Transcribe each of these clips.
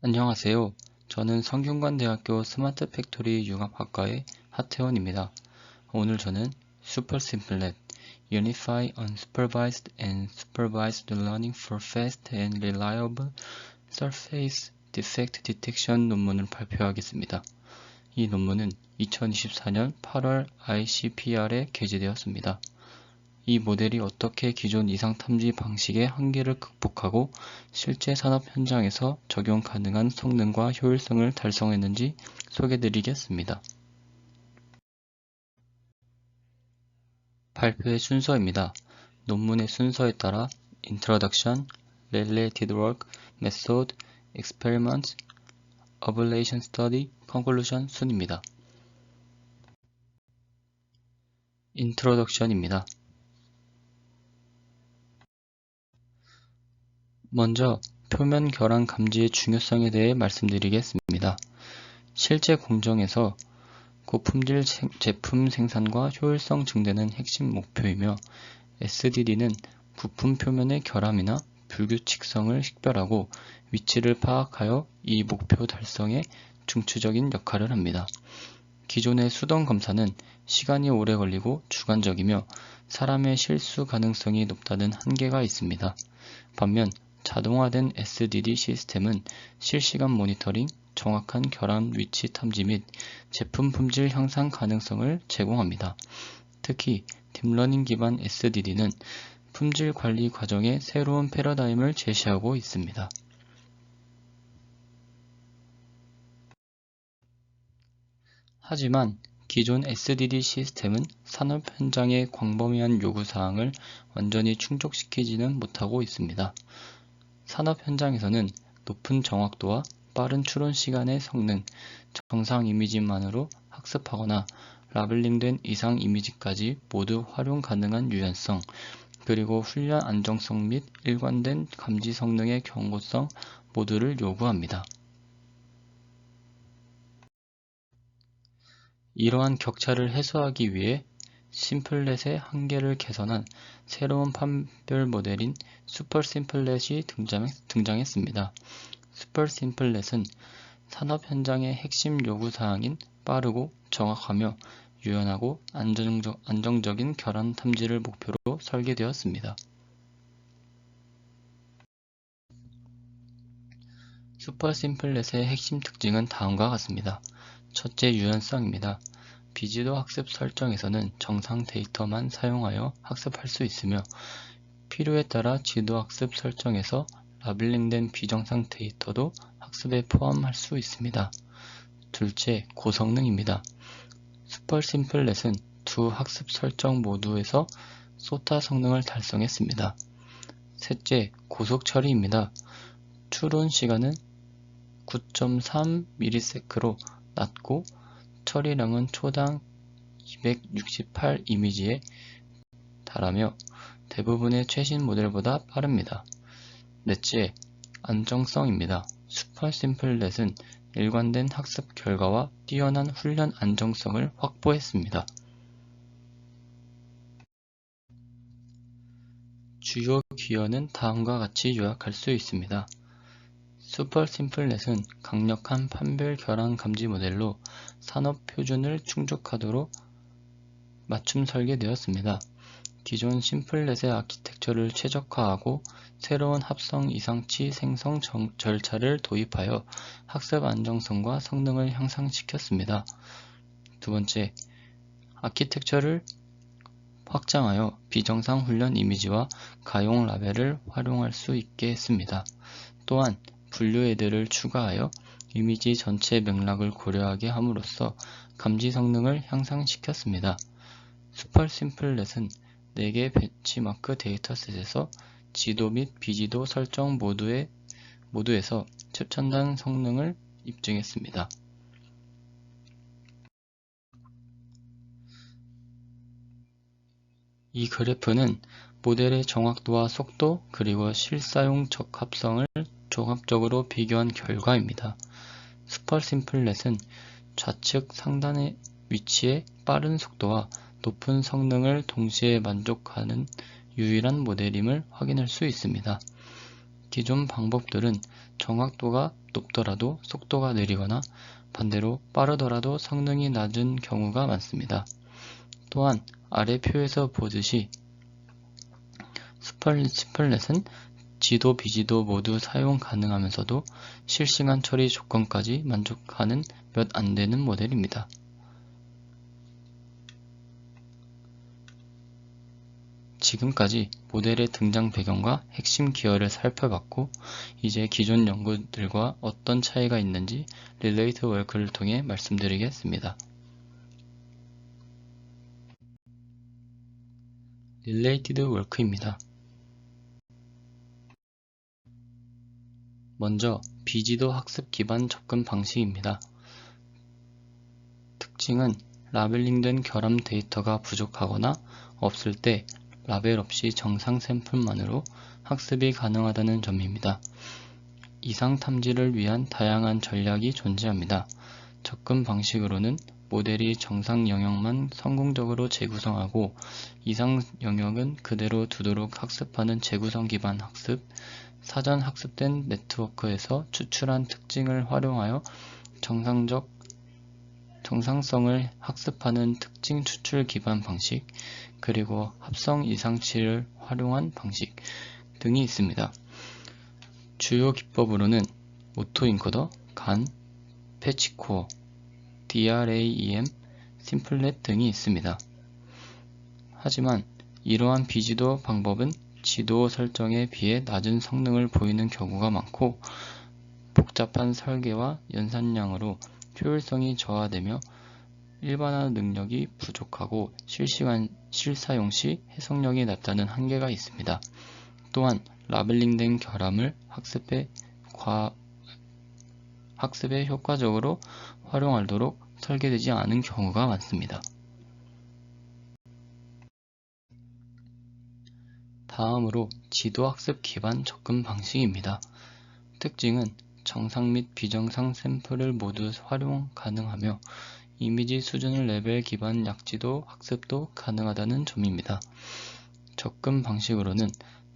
안녕하세요. 저는 성균관대학교 스마트 팩토리 융합학과의 하태원입니다. 오늘 저는 Super Simplet, Unify Unsupervised and Supervised Learning for Fast and Reliable Surface Defect Detection 논문을 발표하겠습니다. 이 논문은 2024년 8월 ICPR에 게재되었습니다. 이 모델이 어떻게 기존 이상 탐지 방식의 한계를 극복하고 실제 산업 현장에서 적용 가능한 성능과 효율성을 달성했는지 소개드리겠습니다. 발표의 순서입니다. 논문의 순서에 따라 Introduction, Related Work, Method, Experiments, Ablation Study, Conclusion 순입니다. Introduction입니다. 먼저 표면 결함 감지의 중요성에 대해 말씀드리겠습니다. 실제 공정에서 고품질 제품 생산과 효율성 증대는 핵심 목표이며 SDD는 부품 표면의 결함이나 불규칙성을 식별하고 위치를 파악하여 이 목표 달성에 중추적인 역할을 합니다. 기존의 수동 검사는 시간이 오래 걸리고 주관적이며 사람의 실수 가능성이 높다는 한계가 있습니다. 반면 자동화된 SDD 시스템은 실시간 모니터링, 정확한 결함 위치 탐지 및 제품 품질 향상 가능성을 제공합니다. 특히 딥러닝 기반 SDD는 품질 관리 과정에 새로운 패러다임을 제시하고 있습니다. 하지만 기존 SDD 시스템은 산업 현장의 광범위한 요구사항을 완전히 충족시키지는 못하고 있습니다. 산업 현장에서는 높은 정확도와 빠른 추론 시간의 성능, 정상 이미지만으로 학습하거나 라벨링된 이상 이미지까지 모두 활용 가능한 유연성, 그리고 훈련 안정성 및 일관된 감지 성능의 경고성 모두를 요구합니다. 이러한 격차를 해소하기 위해 심플렛의 한계를 개선한 새로운 판별 모델인 슈퍼 심플렛이 등장했습니다. 슈퍼 심플렛은 산업 현장의 핵심 요구사항인 빠르고 정확하며 유연하고 안정적인 결함 탐지를 목표로 설계되었습니다. 슈퍼 심플렛의 핵심 특징은 다음과 같습니다. 첫째, 유연성입니다. 비지도 학습 설정에서는 정상 데이터만 사용하여 학습할 수 있으며 필요에 따라 지도 학습 설정에서 라벨링된 비정상 데이터도 학습에 포함할 수 있습니다. 둘째, 고성능입니다. 슈퍼 심플렛은 두 학습 설정 모두에서 소타 성능을 달성했습니다. 셋째, 고속 처리입니다. 추론 시간은 9.3ms로 낮고 처리량은 초당 268 이미지에 달하며 대부분의 최신 모델보다 빠릅니다. 넷째, 안정성입니다. 슈퍼 심플렛은 일관된 학습 결과와 뛰어난 훈련 안정성을 확보했습니다. 주요 기여는 다음과 같이 요약할 수 있습니다. 슈퍼 심플렛은 강력한 판별 결함 감지 모델로 산업 표준을 충족하도록 맞춤 설계되었습니다. 기존 심플렛의 아키텍처를 최적화하고 새로운 합성 이상치 생성 절차를 도입하여 학습 안정성과 성능을 향상시켰습니다. 두 번째, 아키텍처를 확장하여 비정상 훈련 이미지와 가용 라벨을 활용할 수 있게 했습니다. 또한 분류 헤드를 추가하여 이미지 전체 맥락을 고려하게 함으로써 감지 성능을 향상시켰습니다. 슈퍼 심플렛은 4개 벤치마크 데이터셋에서 지도 및 비지도 설정 모두에서 최첨단 성능을 입증했습니다. 이 그래프는 모델의 정확도와 속도 그리고 실사용 적합성을 종합적으로 비교한 결과입니다. 슈퍼 심플렛은 좌측 상단의 위치에 빠른 속도와 높은 성능을 동시에 만족하는 유일한 모델임을 확인할 수 있습니다. 기존 방법들은 정확도가 높더라도 속도가 느리거나 반대로 빠르더라도 성능이 낮은 경우가 많습니다. 또한 아래 표에서 보듯이 스플넷은 지도, 비지도 모두 사용 가능하면서도 실시간 처리 조건까지 만족하는 몇 안 되는 모델입니다. 지금까지 모델의 등장 배경과 핵심 기여를 살펴봤고, 이제 기존 연구들과 어떤 차이가 있는지 릴레이트 월크를 통해 말씀드리겠습니다. 릴레이티드 월크입니다. 먼저 비지도 학습 기반 접근 방식입니다. 특징은 라벨링된 결함 데이터가 부족하거나 없을 때 라벨 없이 정상 샘플만으로 학습이 가능하다는 점입니다. 이상 탐지를 위한 다양한 전략이 존재합니다. 접근 방식으로는 모델이 정상 영역만 성공적으로 재구성하고 이상 영역은 그대로 두도록 학습하는 재구성 기반 학습, 사전 학습된 네트워크에서 추출한 특징을 활용하여 정상성을 학습하는 특징 추출 기반 방식, 그리고 합성 이상치를 활용한 방식 등이 있습니다. 주요 기법으로는 오토인코더, 간, 패치코어, DRAEM, 심플렛 등이 있습니다. 하지만 이러한 비지도 방법은 지도 설정에 비해 낮은 성능을 보이는 경우가 많고 복잡한 설계와 연산량으로 효율성이 저하되며 일반화 능력이 부족하고 실사용 시 해석력이 낮다는 한계가 있습니다. 또한 라벨링된 결함을 학습에 효과적으로 활용하도록 설계되지 않은 경우가 많습니다. 다음으로 지도학습 기반 접근 방식입니다. 특징은 정상 및 비정상 샘플을 모두 활용 가능하며 이미지 수준 레벨 기반 약지도 학습도 가능하다는 점입니다. 접근 방식으로는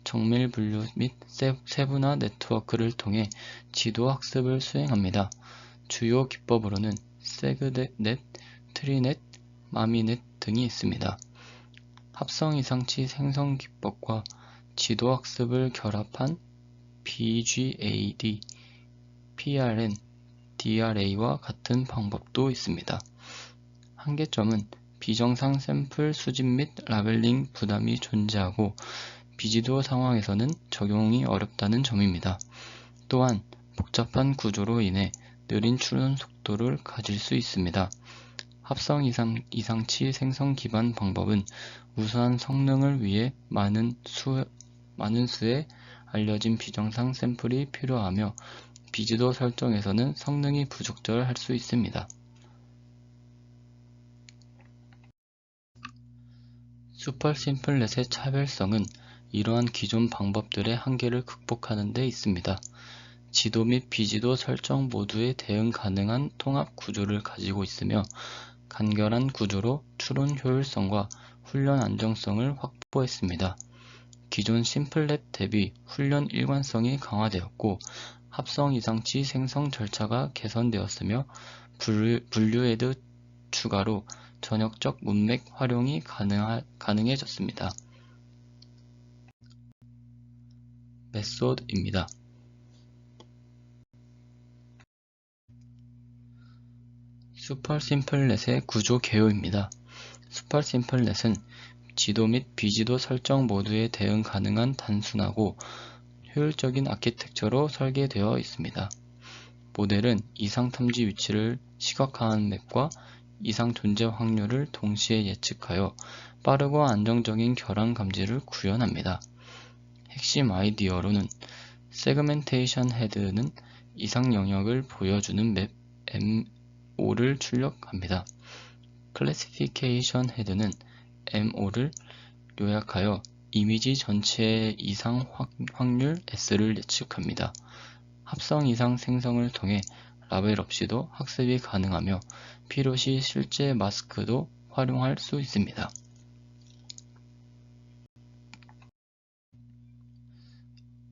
정밀 분류 및 세분화 네트워크를 통해 지도 학습을 수행합니다. 주요 기법으로는 세그넷, 트리넷, 마미넷 등이 있습니다. 합성 이상치 생성 기법과 지도 학습을 결합한 BGAD, PRN, DRA와 같은 방법도 있습니다. 한계점은 비정상 샘플 수집 및 라벨링 부담이 존재하고 비지도 상황에서는 적용이 어렵다는 점입니다. 또한 복잡한 구조로 인해 느린 추론 속도를 가질 수 있습니다. 합성 이상치 생성 기반 방법은 우수한 성능을 위해 많은 수의 알려진 비정상 샘플이 필요하며 비지도 설정에서는 성능이 부적절할 수 있습니다. 슈퍼심플넷의 차별성은 이러한 기존 방법들의 한계를 극복하는 데 있습니다. 지도 및 비지도 설정 모두에 대응 가능한 통합 구조를 가지고 있으며 간결한 구조로 추론 효율성과 훈련 안정성을 확보했습니다. 기존 심플넷 대비 훈련 일관성이 강화되었고 합성 이상치 생성 절차가 개선되었으며 분류헤드 추가로 전역적 문맥 활용이 가능해졌습니다. 메소드입니다. 슈퍼심플넷의 구조 개요입니다. 슈퍼심플넷은 지도 및 비지도 설정 모두에 대응 가능한 단순하고 효율적인 아키텍처로 설계되어 있습니다. 모델은 이상 탐지 위치를 시각화한 맵과 이상 존재 확률을 동시에 예측하여 빠르고 안정적인 결함 감지를 구현합니다. 핵심 아이디어로는 세그멘테이션 헤드는 이상 영역을 보여주는 맵 M5를 출력합니다. 클래시피케이션 헤드는 M5를 요약하여 이미지 전체의 이상 확률 S를 예측합니다. 합성 이상 생성을 통해 라벨 없이도 학습이 가능하며 필요시 실제 마스크도 활용할 수 있습니다.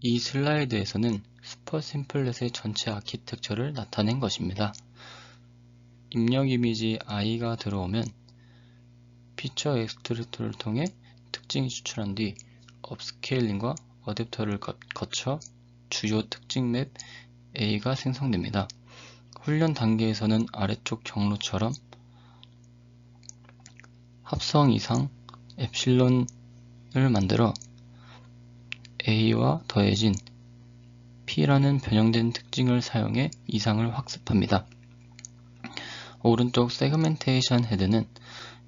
이 슬라이드에서는 슈퍼심플넷의 전체 아키텍처를 나타낸 것입니다. 입력 이미지 i가 들어오면 피처 엑스트랙터를 통해 특징이 추출한 뒤 업스케일링과 어댑터를 거쳐 주요 특징 맵 A가 생성됩니다. 훈련 단계에서는 아래쪽 경로처럼 합성 이상 엡실론을 만들어 A와 더해진 P라는 변형된 특징을 사용해 이상을 학습합니다. 오른쪽 세그멘테이션 헤드는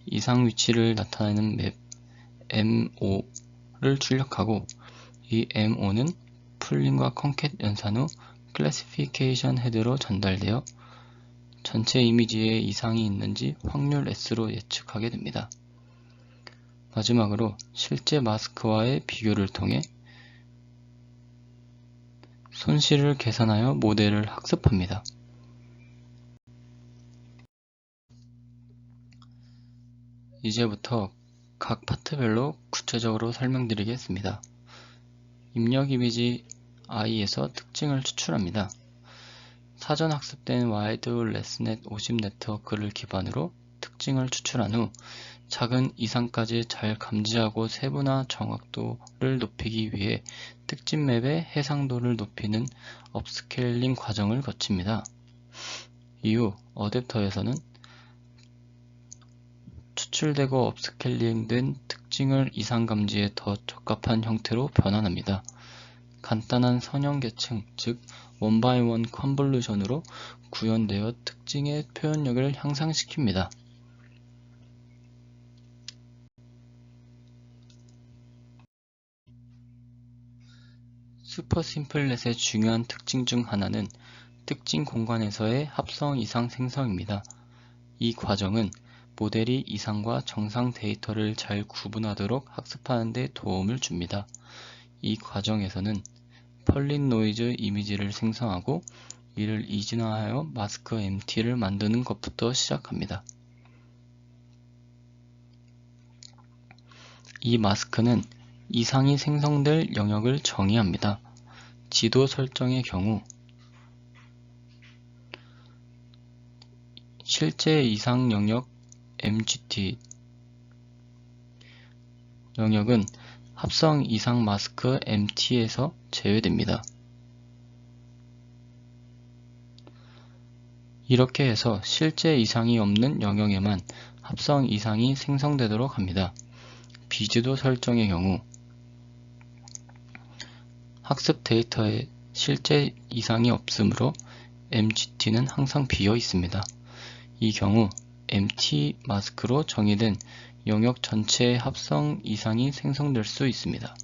이상 위치를 나타내는 맵 MO를 출력하고 이 MO는 풀링과 컨캣 연산 후 클래시피케이션 헤드로 전달되어 전체 이미지에 이상이 있는지 확률 S로 예측하게 됩니다. 마지막으로 실제 마스크와의 비교를 통해 손실을 계산하여 모델을 학습합니다. 이제부터 각 파트별로 구체적으로 설명드리겠습니다. 입력 이미지 i에서 특징을 추출합니다. 사전 학습된 와이드 레스넷 50 네트워크를 기반으로 특징을 추출한 후 작은 이상까지 잘 감지하고 세분화 정확도를 높이기 위해 특징 맵의 해상도를 높이는 업스케일링 과정을 거칩니다. 이후 어댑터에서는 추출되고 업스케일링된 특징을 이상 감지에 더 적합한 형태로 변환합니다. 간단한 선형 계층, 즉 원바이원 컨볼루션으로 구현되어 특징의 표현력을 향상시킵니다. 슈퍼심플넷의 중요한 특징 중 하나는 특징 공간에서의 합성 이상 생성입니다. 이 과정은 모델이 이상과 정상 데이터를 잘 구분하도록 학습하는 데 도움을 줍니다. 이 과정에서는 펄린 노이즈 이미지를 생성하고 이를 이진화하여 마스크 MT를 만드는 것부터 시작합니다. 이 마스크는 이상이 생성될 영역을 정의합니다. 지도 설정의 경우 실제 이상 영역 MGT 영역은 합성 이상 마스크 MT에서 제외됩니다. 이렇게 해서 실제 이상이 없는 영역에만 합성 이상이 생성되도록 합니다. 비지도 설정의 경우 학습 데이터에 실제 이상이 없으므로 MGT는 항상 비어 있습니다. 이 경우 MT 마스크로 정의된 영역 전체의 합성 이상이 생성될 수 있습니다.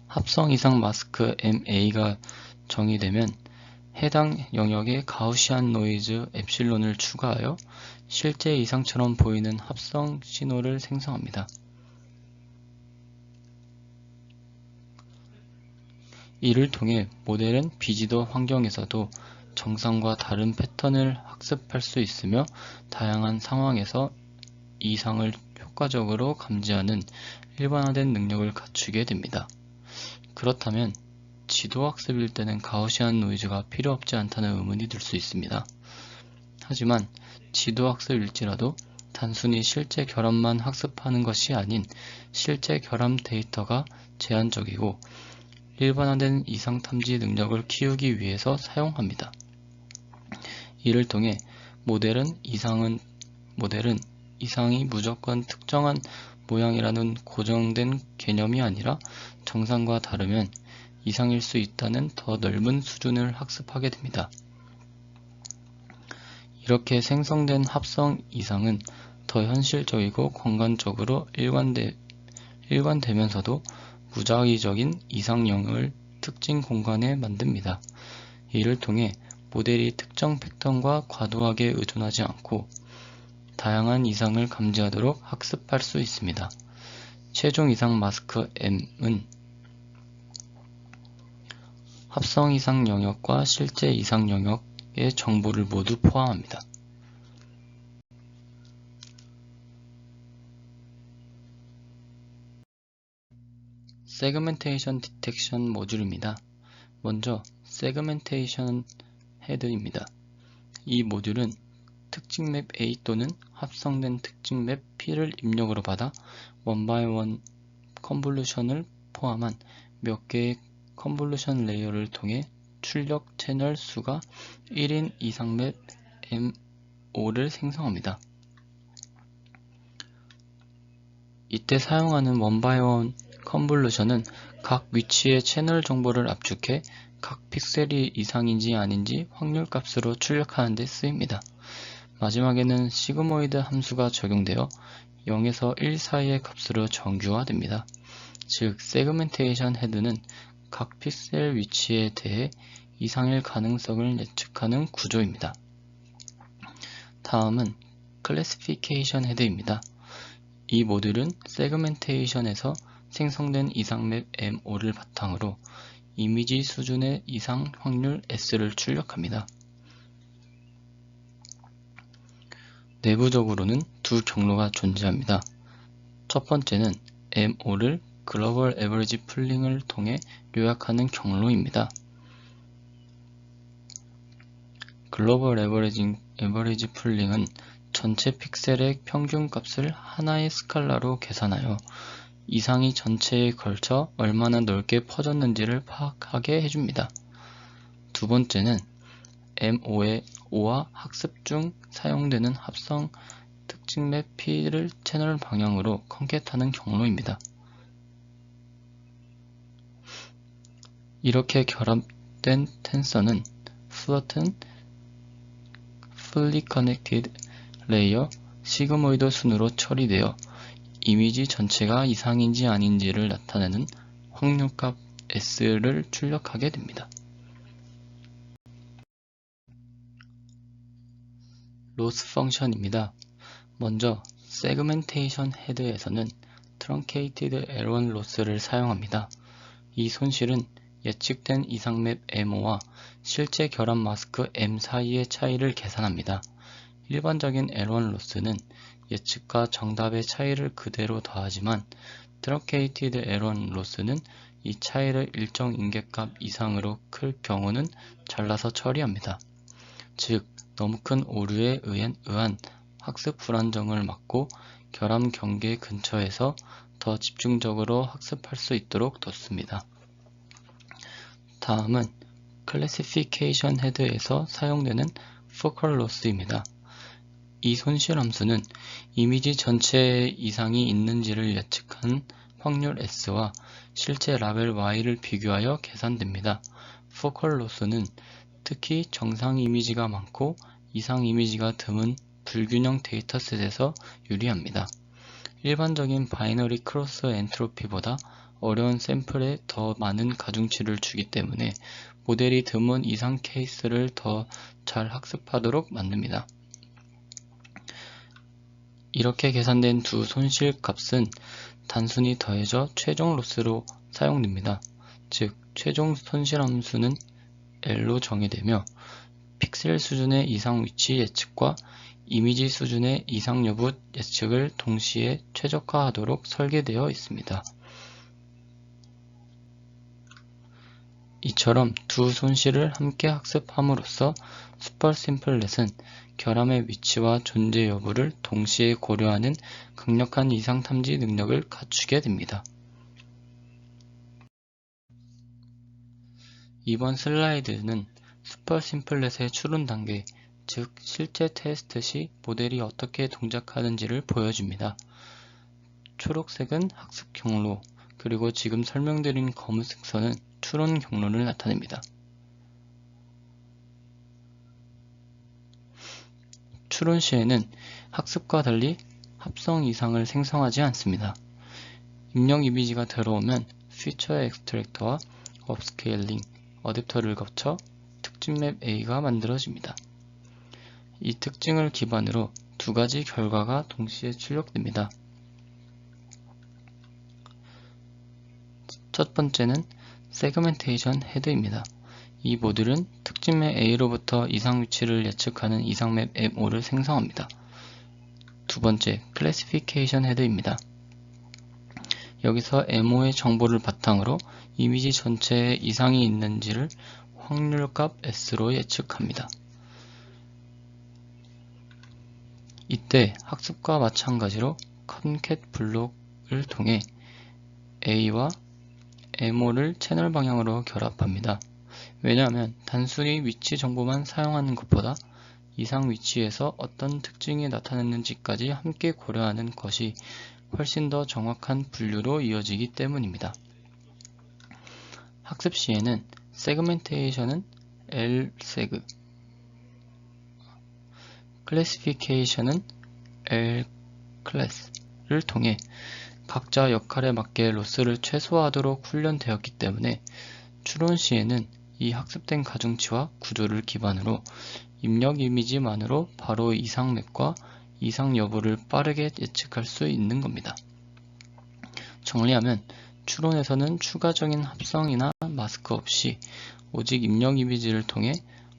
합성 이상 마스크 MA가 정의되면 해당 영역에 가우시안 노이즈 엡실론을 추가하여 실제 이상처럼 보이는 합성 신호를 생성합니다. 이를 통해 모델은 비지도 환경에서도 정상과 다른 패턴을 학습할 수 있으며 다양한 상황에서 이상을 효과적으로 감지하는 일반화된 능력을 갖추게 됩니다. 그렇다면 지도 학습일 때는 가우시안 노이즈가 필요 없지 않다는 의문이 들 수 있습니다. 하지만 지도 학습일지라도 단순히 실제 결함만 학습하는 것이 아닌 실제 결함 데이터가 제한적이고 일반화된 이상 탐지 능력을 키우기 위해서 사용합니다. 이를 통해 모델은 이상이 무조건 특정한 모양이라는 고정된 개념이 아니라 정상과 다르면 이상일 수 있다는 더 넓은 수준을 학습하게 됩니다. 이렇게 생성된 합성 이상은 더 현실적이고 공간적으로 일관되면서도 무작위적인 이상 영역을 특징 공간에 만듭니다. 이를 통해 모델이 특정 패턴과 과도하게 의존하지 않고 다양한 이상을 감지하도록 학습할 수 있습니다. 최종 이상 마스크 M은 합성 이상 영역과 실제 이상 영역의 정보를 모두 포함합니다. 세그멘테이션 디텍션 모듈입니다. 먼저 세그멘테이션 헤드입니다. 이 모듈은 특징 맵 A 또는 합성된 특징 맵 P를 입력으로 받아 원바이원 컨볼루션을 포함한 몇 개의 컨볼루션 레이어를 통해 출력 채널 수가 1인 이상 맵 M5를 생성합니다. 이때 사용하는 원바이원 컨볼루션은 각 위치의 채널 정보를 압축해 각 픽셀이 이상인지 아닌지 확률 값으로 출력하는 데 쓰입니다. 마지막에는 시그모이드 함수가 적용되어 0에서 1 사이의 값으로 정규화됩니다. 즉, 세그멘테이션 헤드는 각 픽셀 위치에 대해 이상일 가능성을 예측하는 구조입니다. 다음은 클래시피케이션 헤드입니다. 이 모듈은 세그멘테이션에서 생성된 이상 맵 M5를 바탕으로 이미지 수준의 이상 확률 S를 출력합니다. 내부적으로는 두 경로가 존재합니다. 첫 번째는 M5를 글로벌 에버리지 풀링을 통해 요약하는 경로입니다. 글로벌 에버리지 풀링은 전체 픽셀의 평균값을 하나의 스칼라로 계산하여 이상이 전체에 걸쳐 얼마나 넓게 퍼졌는지를 파악하게 해줍니다. 두 번째는 M5와 학습 중 사용되는 합성 특징 맵 P를 채널 방향으로 컨캣하는 경로입니다. 이렇게 결합된 텐서는 플러튼, fully connected 레이어, 시그모이드 순으로 처리되어 이미지 전체가 이상인지 아닌지를 나타내는 확률값 S를 출력하게 됩니다. 로스 펑션입니다. 먼저 세그멘테이션 헤드에서는 트렁케이티드 L1 로스를 사용합니다. 이 손실은 예측된 이상 맵 M5와 실제 결합 마스크 M 사이의 차이를 계산합니다. 일반적인 L1 로스는 예측과 정답의 차이를 그대로 더하지만 트렁케이티드 L1 로스는 이 차이를 일정 인계값 이상으로 클 경우는 잘라서 처리합니다. 즉, 너무 큰 오류에 의한 학습 불안정을 막고 결함 경계 근처에서 더 집중적으로 학습할 수 있도록 뒀습니다. 다음은 클래시피케이션 헤드에서 사용되는 포컬 로스입니다. 이 손실 함수는 이미지 전체에 이상이 있는지를 예측한 확률 S와 실제 라벨 Y를 비교하여 계산됩니다. 포컬 로스는 특히 정상 이미지가 많고 이상 이미지가 드문 불균형 데이터셋에서 유리합니다. 일반적인 바이너리 크로스 엔트로피보다 어려운 샘플에 더 많은 가중치를 주기 때문에 모델이 드문 이상 케이스를 더 잘 학습하도록 만듭니다. 이렇게 계산된 두 손실 값은 단순히 더해져 최종 로스로 사용됩니다. 즉, 최종 손실 함수는 L로 정의되며 픽셀 수준의 이상 위치 예측과 이미지 수준의 이상 여부 예측을 동시에 최적화하도록 설계되어 있습니다. 이처럼 두 손실을 함께 학습함으로써 슈퍼 심플넷은 결함의 위치와 존재 여부를 동시에 고려하는 강력한 이상 탐지 능력을 갖추게 됩니다. 이번 슬라이드는 슈퍼 심플넷의 추론 단계, 즉 실제 테스트 시 모델이 어떻게 동작하는지를 보여줍니다. 초록색은 학습 경로, 그리고 지금 설명드린 검은색 선은 추론 경로를 나타냅니다. 추론 시에는 학습과 달리 합성 이상을 생성하지 않습니다. 입력 이미지가 들어오면 피처 엑스트랙터와 업스케일링, 어댑터를 거쳐 특징 맵 A가 만들어집니다. 이 특징을 기반으로 두 가지 결과가 동시에 출력됩니다. 첫 번째는 세그멘테이션 헤드입니다. 이 모듈은 특징 맵 A로부터 이상 위치를 예측하는 이상 맵 M5를 생성합니다. 두 번째, 클래시피케이션 헤드입니다. 여기서 MO의 정보를 바탕으로 이미지 전체에 이상이 있는지를 확률값 S로 예측합니다. 이때 학습과 마찬가지로 컨캣 블록을 통해 A와 MO를 채널 방향으로 결합합니다. 왜냐하면 단순히 위치 정보만 사용하는 것보다 이상 위치에서 어떤 특징이 나타났는지까지 함께 고려하는 것이 훨씬 더 정확한 분류로 이어지기 때문입니다. 학습 시에는 세그멘테이션은 LSEG, 클래시피케이션은 LClass를 통해 각자 역할에 맞게 로스를 최소화하도록 훈련되었기 때문에 추론 시에는 이 학습된 가중치와 구조를 기반으로 입력 이미지만으로 바로 이상 맵과 이상 여부를 빠르게 예측할 수 있는 겁니다. 정리하면 추론에서는 추가적인 합성이나 마스크 없이 오직 입력 이미지를 통해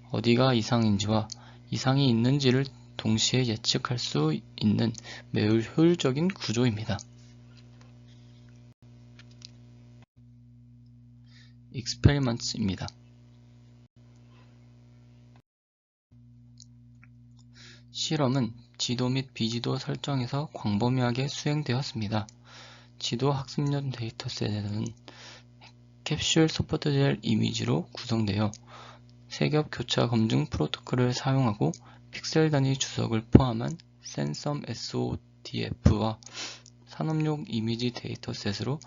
어디가 이상인지와 이상이 있는지를 동시에 예측할 수 있는 매우 효율적인 구조입니다. experiments 입니다. 실험은 지도 및 비지도 설정에서 광범위하게 수행되었습니다. 지도 학습용 데이터셋은 캡슐 소프트젤 이미지로 구성되어 세겹 교차 검증 프로토콜을 사용하고 픽셀 단위 주석을 포함한 센섬 SODF와 산업용 이미지 데이터셋으로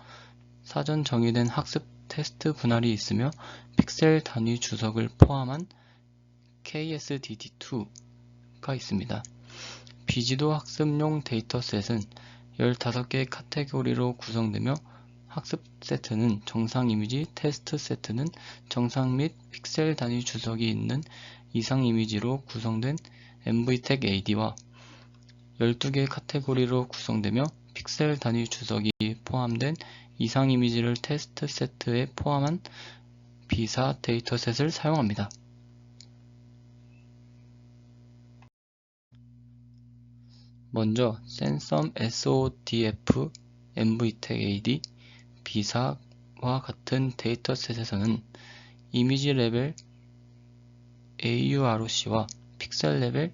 사전 정의된 학습 테스트 분할이 있으며 픽셀 단위 주석을 포함한 KSDD2가 있습니다. 비지도 학습용 데이터셋은 15개의 카테고리로 구성되며 학습 세트는 정상 이미지, 테스트 세트는 정상 및 픽셀 단위 주석이 있는 이상 이미지로 구성된 MVTech-AD와 12개의 카테고리로 구성되며 픽셀 단위 주석이 포함된 이상 이미지를 테스트 세트에 포함한 비사 데이터셋을 사용합니다. 먼저 센섬 SODF, MVTech-AD, 비사와 같은 데이터셋에서는 이미지 레벨 AUROC와 픽셀 레벨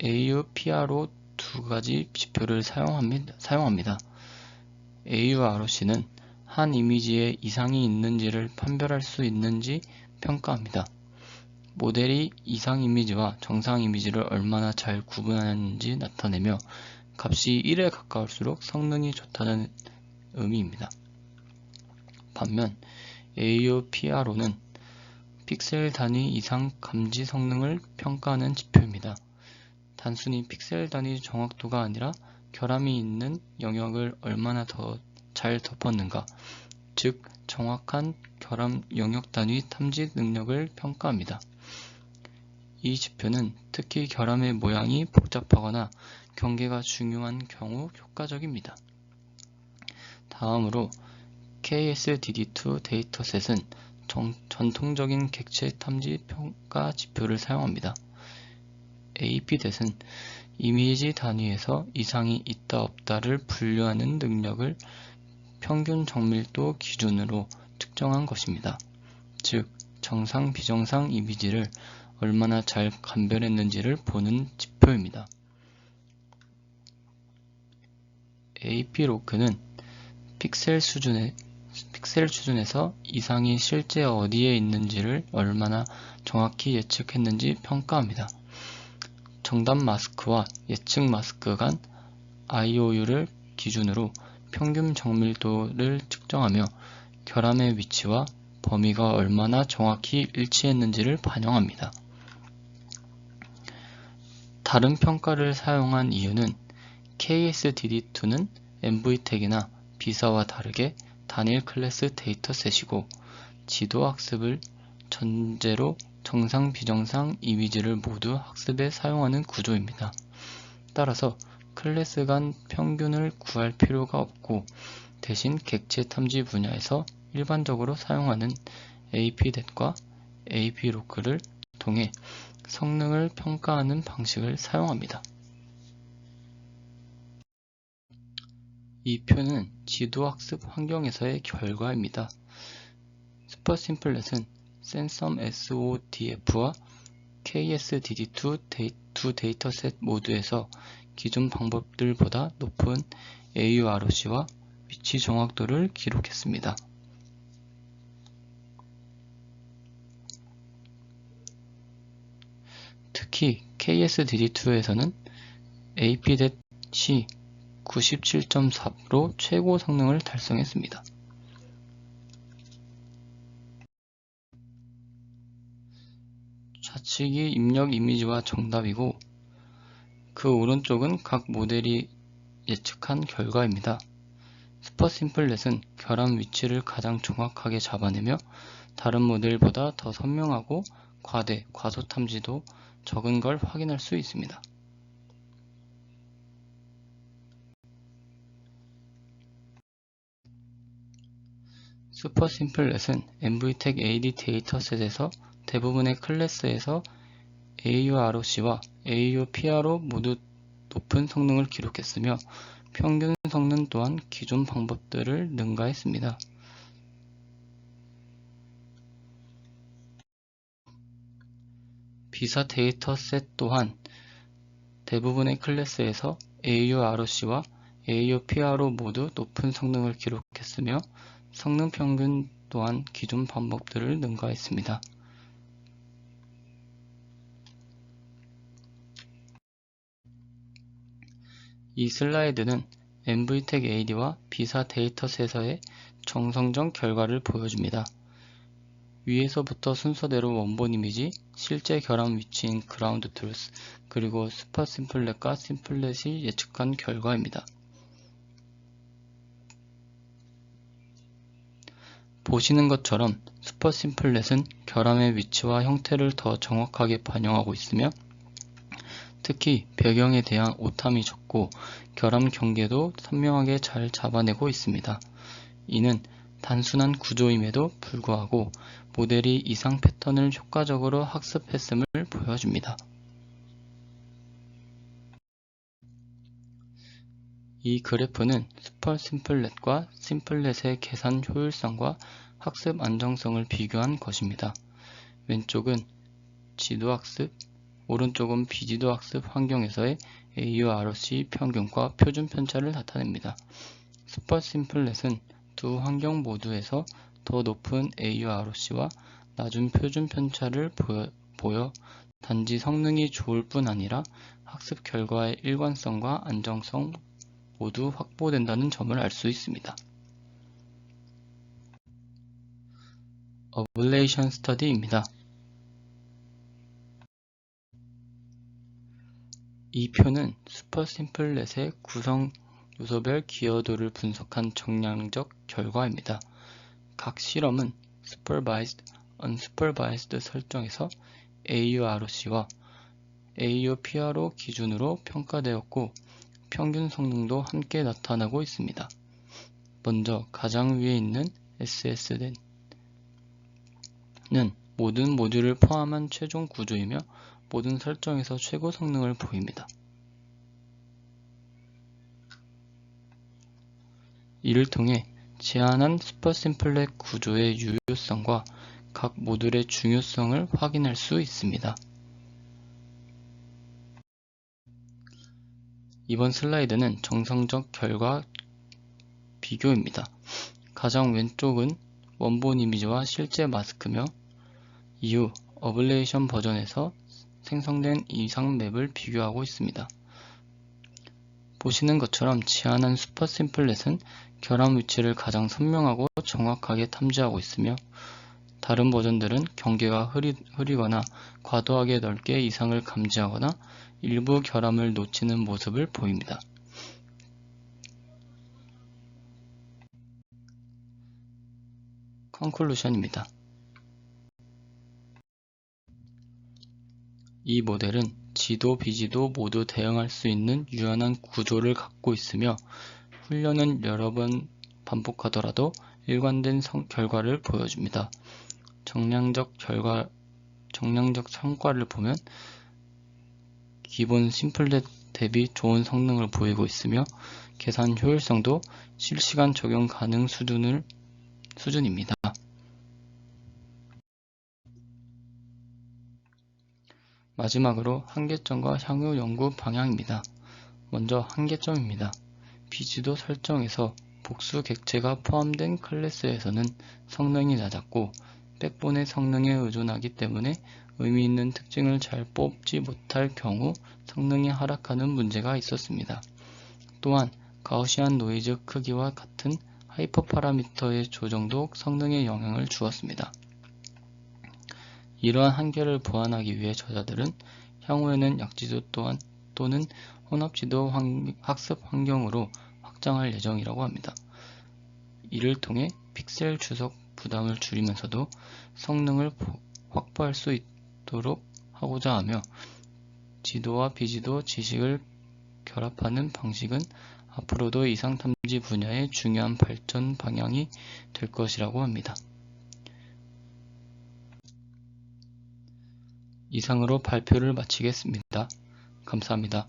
AUPRO 두 가지 지표를 사용합니다. AUROC는 한 이미지에 이상이 있는지를 판별할 수 있는지 평가합니다. 모델이 이상 이미지와 정상 이미지를 얼마나 잘 구분하는지 나타내며 값이 1에 가까울수록 성능이 좋다는 의미입니다. 반면 AUPRO는 픽셀 단위 이상 감지 성능을 평가하는 지표입니다. 단순히 픽셀 단위 정확도가 아니라 결함이 있는 영역을 얼마나 더 잘 덮었는가, 즉 정확한 결함 영역 단위 탐지 능력을 평가합니다. 이 지표는 특히 결함의 모양이 복잡하거나 경계가 중요한 경우 효과적입니다. 다음으로 KSDD2 데이터셋은 전통적인 객체 탐지 평가 지표를 사용합니다. APDET은 이미지 단위에서 이상이 있다 없다를 분류하는 능력을 평균 정밀도 기준으로 측정한 것입니다. 즉, 정상 비정상 이미지를 얼마나 잘 감별했는지를 보는 지표입니다. APROC는 픽셀 수준에서 이상이 실제 어디에 있는지를 얼마나 정확히 예측했는지 평가합니다. 정답 마스크와 예측 마스크 간 IOU를 기준으로 평균 정밀도를 측정하며 결함의 위치와 범위가 얼마나 정확히 일치했는지를 반영합니다. 다른 평가를 사용한 이유는 KSDD2는 MVTech이나 비사와 다르게 단일 클래스 데이터셋이고 지도 학습을 전제로 정상 비정상 이미지를 모두 학습에 사용하는 구조입니다. 따라서 클래스 간 평균을 구할 필요가 없고 대신 객체 탐지 분야에서 일반적으로 사용하는 APDET과 APROC를 통해 성능을 평가하는 방식을 사용합니다. 이 표는 지도학습 환경에서의 결과입니다. 슈퍼심플넷은 센섬 SODF와 KSDD2 두 데이터셋 모두에서 기존 방법들보다 높은 AUROC와 위치 정확도를 기록했습니다. 특히 KSDD2에서는 AP-C 97.4로 최고 성능을 달성했습니다. 좌측이 입력 이미지와 정답이고 그 오른쪽은 각 모델이 예측한 결과입니다. 슈퍼심플넷은 결함 위치를 가장 정확하게 잡아내며 다른 모델보다 더 선명하고 과대, 과소 탐지도 적은 걸 확인할 수 있습니다. 슈퍼심플넷은 MVTech AD 데이터셋에서 대부분의 클래스에서 AUROC와 AUPRO 모두 높은 성능을 기록했으며 평균 성능 또한 기존 방법들을 능가했습니다. 비사 데이터셋 또한 대부분의 클래스에서 AUROC와 AUPRO 모두 높은 성능을 기록했으며 성능 평균 또한 기존 방법들을 능가했습니다. 이 슬라이드는 MVTech AD와 비사 데이터셋에서의 정성전 결과를 보여줍니다. 위에서부터 순서대로 원본 이미지, 실제 결함 위치인 그라운드 트루스, 그리고 슈퍼심플넷과 심플넷이 예측한 결과입니다. 보시는 것처럼 슈퍼심플넷은 결함의 위치와 형태를 더 정확하게 반영하고 있으며 특히 배경에 대한 오탐이 적고 결함 경계도 선명하게 잘 잡아내고 있습니다. 이는 단순한 구조임에도 불구하고 모델이 이상 패턴을 효과적으로 학습했음을 보여줍니다. 이 그래프는 슈퍼심플넷과 심플넷의 계산 효율성과 학습 안정성을 비교한 것입니다. 왼쪽은 지도학습, 오른쪽은 비지도학습 환경에서의 AUROC 평균과 표준 편차를 나타냅니다. 슈퍼심플넷은 두 환경 모두에서 더 높은 AUROC와 낮은 표준 편차를 보여 단지 성능이 좋을 뿐 아니라 학습 결과의 일관성과 안정성 모두 확보된다는 점을 알 수 있습니다. 어블레이션 스터디입니다. 이 표는 슈퍼심플넷의 구성 요소별 기여도를 분석한 정량적 결과입니다. 각 실험은 supervised, unsupervised 설정에서 AUROC와 AUPRO 기준으로 평가되었고 평균 성능도 함께 나타나고 있습니다. 먼저 가장 위에 있는 SSD는 모든 모듈을 포함한 최종 구조이며 모든 설정에서 최고 성능을 보입니다. 이를 통해 제한한 슈퍼심플넷 구조의 유효성과 각 모듈의 중요성을 확인할 수 있습니다. 이번 슬라이드는 정성적 결과 비교입니다. 가장 왼쪽은 원본 이미지와 실제 마스크며 이후 어블레이션 버전에서 생성된 이상 맵을 비교하고 있습니다. 보시는 것처럼 제한한 슈퍼심플넷은 결함 위치를 가장 선명하고 정확하게 탐지하고 있으며 다른 버전들은 경계가 흐리거나 과도하게 넓게 이상을 감지하거나 일부 결함을 놓치는 모습을 보입니다. 컨클루션입니다. 이 모델은 지도, 비지도 모두 대응할 수 있는 유연한 구조를 갖고 있으며 훈련은 여러 번 반복하더라도 일관된 결과를 보여줍니다. 정량적 성과를 보면 기본 심플넷 대비 좋은 성능을 보이고 있으며 계산 효율성도 실시간 적용 가능 수준입니다. 마지막으로 한계점과 향후 연구 방향입니다. 먼저 한계점입니다. 비지도 설정에서 복수 객체가 포함된 클래스에서는 성능이 낮았고 백본의 성능에 의존하기 때문에 의미 있는 특징을 잘 뽑지 못할 경우 성능이 하락하는 문제가 있었습니다. 또한 가우시안 노이즈 크기와 같은 하이퍼 파라미터의 조정도 성능에 영향을 주었습니다. 이러한 한계를 보완하기 위해 저자들은 향후에는 약지도 또는 혼합지도 학습 환경으로 확장할 예정이라고 합니다. 이를 통해 픽셀 주석 부담을 줄이면서도 성능을 확보할 수 있도록 하고자 하며 지도와 비지도 지식을 결합하는 방식은 앞으로도 이상탐지 분야의 중요한 발전 방향이 될 것이라고 합니다. 이상으로 발표를 마치겠습니다. 감사합니다.